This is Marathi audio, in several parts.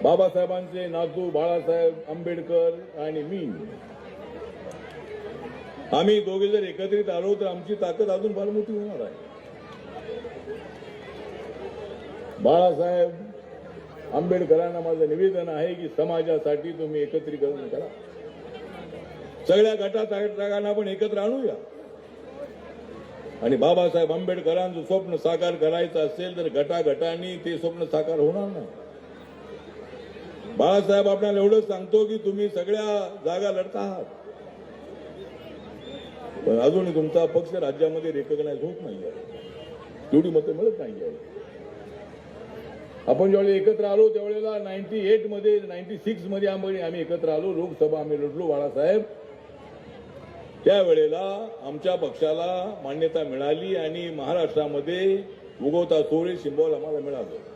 बाबासाहेबांचे नातू बाळासाहेब आंबेडकर आणि मी आम्ही दोघे जर एकत्रित आलो तर आमची ताकद अजून फार मोठी होणार आहे. बाळासाहेब आंबेडकरांना माझं निवेदन आहे की समाजासाठी तुम्ही एकत्रीकरण करा. सगळ्या गटातटांना आपण एकत्र आणूया आणि बाबासाहेब आंबेडकरांचं स्वप्न साकार करायचं असेल तर गटागटांनी ते स्वप्न साकार होणार नाही. बाळासाहेब आपल्याला एवढंच सांगतो की तुम्ही सगळ्या जागा लढता आहात, पण अजूनही तुमचा पक्ष राज्यामध्ये रेकग्नाइज होत नाहीये, तेवढी मतं मिळत नाहीये. आपण ज्यावेळी एकत्र आलो त्यावेळेला 98 मध्ये 96 मध्ये आम्ही एकत्र आलो, लोकसभा आम्ही लढलो बाळासाहेब. त्यावेळेला आमच्या पक्षाला मान्यता मिळाली आणि महाराष्ट्रामध्ये उगवता सोरे सिंबॉल आम्हाला मिळालं.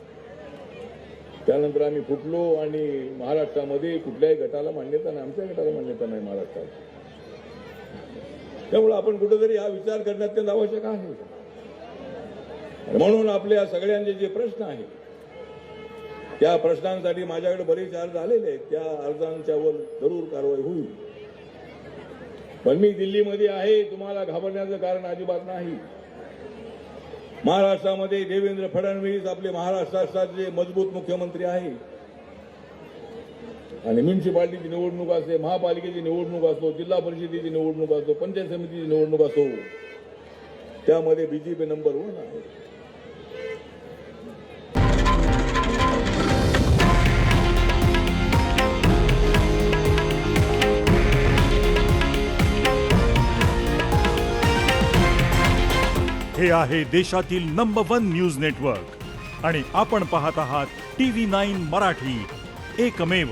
त्यानंतर आम्ही फुटलो आणि महाराष्ट्रामध्ये कुठल्याही गटाला मान्यता नाही, आमच्या गटाला मान्यता नाही महाराष्ट्रात. त्यामुळे आपण कुठेतरी हा विचार करण्यात अत्यंत आवश्यक आहे. म्हणून आपल्या सगळ्यांचे जे प्रश्न आहेत त्या प्रश्नांसाठी माझ्याकडे बरेच अर्ज आलेले आहेत. त्या अर्जांच्यावर जरूर कारवाई होईल. पण मी दिल्लीमध्ये आहे, तुम्हाला घाबरण्याचं कारण अजिबात नाही. महाराष्ट्रामध्ये देवेंद्र फडणवीस आपले महाराष्ट्राचे मजबूत मुख्यमंत्री आहे आणि म्युनिसिपालिटीची निवडणूक असते, महापालिकेची निवडणूक असतो, जिल्हा परिषदेची निवडणूक असतो, पंचायत समितीची निवडणूक असतो, त्यामध्ये बीजेपी नंबर 1 आहे. हे आहे देशातील नंबर 1 न्यूज नेटवर्क आणि आपण पाहत आहात TV9 मराठी, एकमेव.